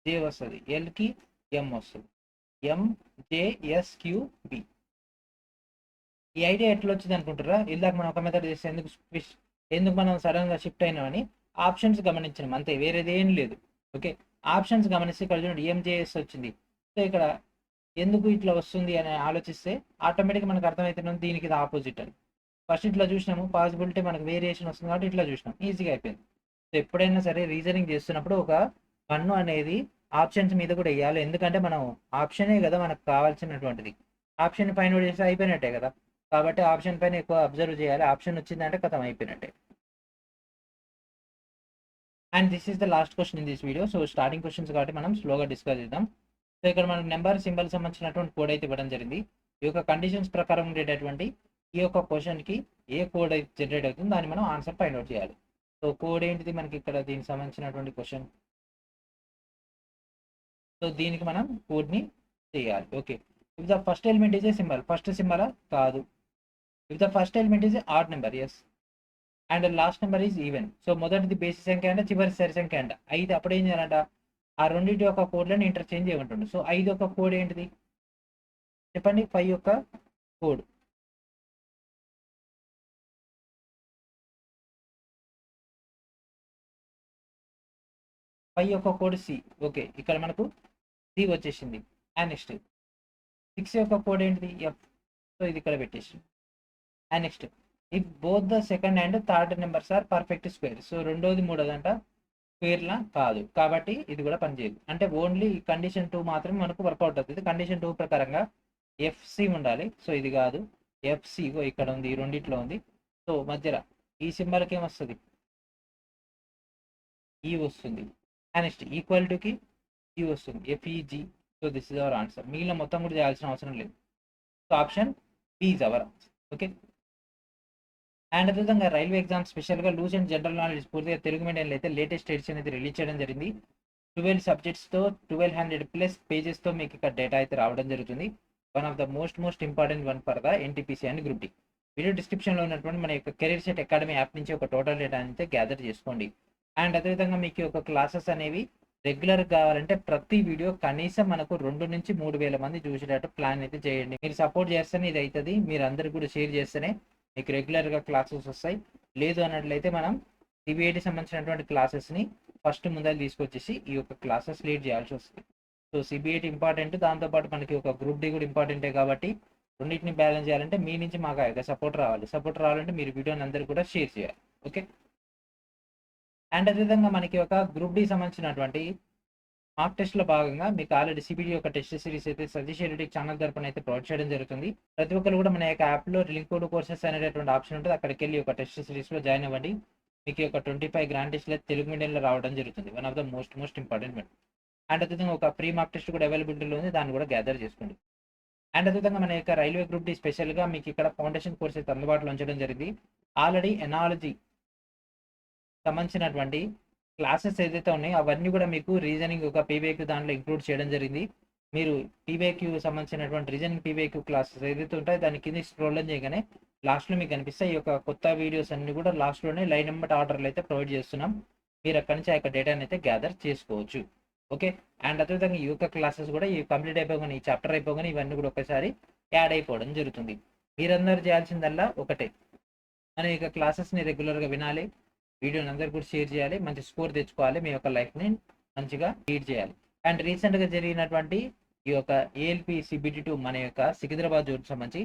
J వస్తుంది, Lకి M వస్తుంది. MJSQB. ఈ ఐడియా ఎట్లా వచ్చింది అనుకుంటారా? ఇందాక మనం ఒక మెథడ్ చేస్తే ఎందుకు మనం సడన్గా షిఫ్ట్ అయినామని ఆప్షన్స్ గమనించినాం అంతే, వేరేది ఏం లేదు. ఓకే, ఆప్షన్స్ గమనిస్తే ఇక్కడ చూడండి MJS వచ్చింది. సో ఇక్కడ ఎందుకు ఇట్లా వస్తుంది అని ఆలోచిస్తే ఆటోమేటిక్గా మనకు అర్థమవుతుంది దీనికి ఇది ఆపోజిట్ అని. ఫస్ట్ ఇట్లా చూసినాము, పాసిబిలిటీ మనకు వేరియేషన్ వస్తుంది కాబట్టి ఇట్లా చూసినాం, ఈజీగా అయిపోయింది. సో ఎప్పుడైనా సరే రీజనింగ్ చేస్తున్నప్పుడు ఒక పన్ను అనేది ఆప్షన్స్ మీద కూడా వేయాలి. ఎందుకంటే మనం ఆప్షనే కదా మనకు కావాల్సినటువంటిది. ఆప్షన్ ఫైండ్ అవుట్ చేస్తే అయిపోయినట్టే కదా. కాబట్టి ఆప్షన్ పైన ఎక్కువ అబ్జర్వ్ చేయాలి. ఆప్షన్ వచ్చిందంటే కథం అయిపోయినట్టే. And this is the last question in this video. So starting questions కాబట్టి మనం స్లోగా డిస్కస్ చేద్దాం. సో ఇక్కడ మనకు నెంబర్ సింబల్ సంబంధించినటువంటి కోడ్ అయితే ఇవ్వడం జరిగింది. ఈ యొక్క కండిషన్స్ ప్రకారం ఉండేటటువంటి ఈ యొక్క క్వశ్చన్కి ఏ కోడ్ అయితే జనరేట్ అవుతుందో దాన్ని మనం ఆన్సర్ ఫైండ్ అవుట్ చేయాలి. సో కోడ్ ఏంటిది మనకి ఇక్కడ దీనికి సంబంధించినటువంటి క్వశ్చన్. సో దీనికి మనం కోడ్ని చేయాలి. Okay, if the first element is a symbol, first సింబలా? కాదు. If the first element is a odd number, yes. And last number is even. So మొదటిది బేసి సంఖ్య అంట, చివరి సరి సంఖ్య అంట. అయితే అప్పుడు ఏం చేయాలంట? ఆ రెండింటి యొక్క కోడ్లను ఇంటర్చేంజ్ చేయమంటుండు. సో 5 యొక్క కోడ్ ఏంటిది చెప్పండి? 5 యొక్క కోడ్ C. ఓకే, ఇక్కడ మనకు C వచ్చేసింది. అండ్ నెక్స్ట్ 6 యొక్క కోడ్ ఏంటిది? F. సో ఇది ఇక్కడ పెట్టేసి. And next if both the second and third numbers are perfect square. So రెండోది మూడోదంట స్క్వేర్లా కాదు, కాబట్టి ఇది కూడా పనిచేయదు. అంటే ఓన్లీ కండిషన్ 2 మాత్రమే మనకు వర్కౌట్ అవుతుంది. కండిషన్ 2 ప్రకారంగా FC ఉండాలి. సో ఇది కాదు, FC ఇక్కడ ఉంది, ఈ రెండిట్లో ఉంది. సో మధ్యలో ఈ సింబల్కి ఏమొస్తుంది? ఈ వస్తుంది. అండ్ నెక్స్ట్ ఈక్వల్ టుకి ఈ వస్తుంది, FEG. So this is our answer. మిగిలిన మొత్తం కూడా చేయాల్సిన అవసరం లేదు. So option B is our answer. Okay, and అదేవిధంగా రైల్వే ఎగ్జామ్ స్పెషల్గా లూజ్ అండ్ జనరల్ నాలెడ్జ్ పూర్తిగా తెలుగు మీడియంలో అయితే లేటెస్ట్ ఎడిషన్ అనేది రిలీజ్ చేయడం జరిగింది. 12 సబ్జెక్ట్స్తో 1200+ పేజెస్తో మీకు ఇక్కడ డేటా అయితే రావడం జరుగుతుంది. One of the most important one for the NTPC and group D. Video డిస్క్రిప్షన్లో ఉన్నటువంటి మన యొక్క కెరీర్ సెట్ అకాడమీ యాప్ నుంచి ఒక టోటల్ డేటా అయితే గ్యాదర్ చేసుకోండి. అండ్ అదేవిధంగా మీకు ఒక క్లాసెస్ అనేవి రెగ్యులర్ కావాలంటే ప్రతి వీడియో కనీసం మనకు 2 నుంచి 3 వేల మంది చూసేటట్టు ప్లాన్ అయితే చేయండి. మీరు సపోర్ట్ చేస్తేనే ఇది అవుతుంది. మీరు అందరికి కూడా షేర్ చేస్తేనే మీకు రెగ్యులర్గా క్లాసెస్ వస్తాయి. లేదు అన్నట్లయితే మనం సిబిఐటి సంబంధించినటువంటి క్లాసెస్ని ఫస్ట్ ముందర తీసుకొచ్చేసి ఈ యొక్క క్లాసెస్ లీడ్ చేయాల్సి వస్తుంది. సో సిబిఐటి ఇంపార్టెంట్, దాంతోపాటు మనకి ఒక గ్రూప్ డి కూడా ఇంపార్టెంటే కాబట్టి రెండింటిని బ్యాలెన్స్ చేయాలంటే మీ నుంచి మాకు సపోర్ట్ రావాలి. సపోర్ట్ రావాలంటే మీరు వీడియోని అందరూ కూడా షేర్ చేయాలి. ఓకే. అండ్ అదేవిధంగా మనకి ఒక గ్రూప్ డి సంబంధించినటువంటి మార్క్ టెస్ట్లో భాగంగా మీకు ఆల్రెడీ సిబిడి యొక్క టెస్ట్ సిరీస్ అయితే సతీష్ ఎడిటిక్ ఛానల్ తరపున అయితే ప్రొవైడ్ చేయడం జరుగుతుంది. ప్రతి ఒక్కరు కూడా మన యొక్క యాప్లో లింక్డ్ కోర్సెస్ అనేటువంటి ఆప్షన్ ఉంటుంది. అక్కడికి వెళ్ళి ఒక టెస్ట్ సిరీస్లో జాయిన్ అవ్వండి. మీకు ఒక 25 గ్రాండ్ టెస్ట్లు తెలుగు మీడియంలో రావడం జరుగుతుంది. One of the most important method. And అదేవిధంగా ఒక ఫ్రీ మార్క్ టెస్ట్ కూడా అవైలబిలిటీలో ఉంది, దాన్ని కూడా గ్యాదర్ చేసుకోండి. అండ్ అదేవిధంగా మన యొక్క రైల్వే గ్రూప్ డి స్పెషల్గా మీకు ఇక్కడ ఫౌండేషన్ కోర్స్ అయితే అందుబాటులో ఉంచడం జరిగింది. ఆల్రెడీ ఎనాలజీ సంబంధించినటువంటి క్లాసెస్ ఏదైతే ఉన్నాయో అవన్నీ కూడా మీకు రీజనింగ్ ఒక పీవైక్యూ దాంట్లో ఇంక్లూడ్ చేయడం జరిగింది. మీరు పీవైక్యూ సంబంధించినటువంటి రీజనింగ్ పీవైక్యూ క్లాసెస్ ఏదైతే ఉంటాయో దాని కింద స్క్రోల్ చేయగానే లాస్ట్లో మీకు కనిపిస్తాయి. ఈ యొక్క కొత్త వీడియోస్ అన్ని కూడా లాస్ట్లోనే లైన్ నెంబర్ ఆర్డర్లో అయితే ప్రొవైడ్ చేస్తున్నాం. మీరు అక్కడి నుంచి ఆ యొక్క డేటాని అయితే గ్యాదర్ చేసుకోవచ్చు. ఓకే. అండ్ అదేవిధంగా ఈ యొక్క క్లాసెస్ కూడా ఈ కంప్లీట్ అయిపోగానే, ఈ చాప్టర్ అయిపోగానే ఇవన్నీ కూడా ఒకసారి యాడ్ అయిపోవడం జరుగుతుంది. మీరందరూ చేయాల్సిందల్లా ఒకటే, మన యొక్క క్లాసెస్ని రెగ్యులర్గా వినాలి, వీడియోని అందరు కూడా షేర్ చేయాలి, మంచి స్కోర్ తెచ్చుకోవాలి, మీ యొక్క లైఫ్ని మంచిగా లీడ్ చేయాలి. అండ్ రీసెంట్గా జరిగినటువంటి ఈ యొక్క ఏఎల్పి సిబిటి2 మన యొక్క సికింద్రాబాద్ జోన్ సంబంధించి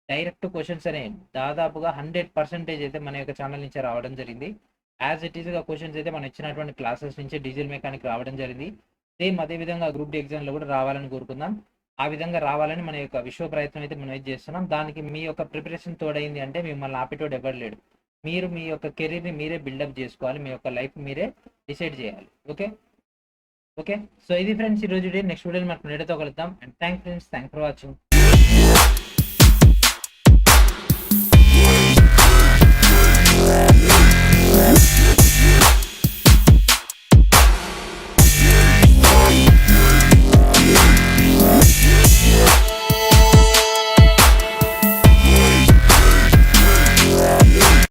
డైరెక్ట్ క్వశ్చన్స్ అనే దాదాపుగా 100% అయితే మన యొక్క ఛానల్ నుంచి రావడం జరిగింది. యాజ్ ఇట్ ఈస్గా క్వశ్చన్స్ అయితే మనం ఇచ్చినటువంటి క్లాసెస్ నుంచి డీజిల్ మెకానిక్ రావడం జరిగింది. సేమ్ అదేవిధంగా గ్రూప్ డి ఎగ్జామ్లో కూడా రావాలని కోరుకుందాం. ఆ విధంగా రావాలని మన యొక్క విశ్వ ప్రయత్నం అయితే మనం అయితే చేస్తున్నాం. దానికి మీ యొక్క ప్రిపరేషన్ తోడైంది అంటే మిమ్మల్ని ఆపేటోడు ఎవరు లేడు. మీరు మీ యొక్క కెరీర్ని మీరే బిల్డప్ చేసుకోవాలి, మీ యొక్క లైఫ్ మీరే డిసైడ్ చేయాలి. ఓకే. సో ఇది ఫ్రెండ్స్ ఈరోజు నెక్స్ట్ వీడియోలో మనకు నేడతో కలుద్దాం. And thank for watching.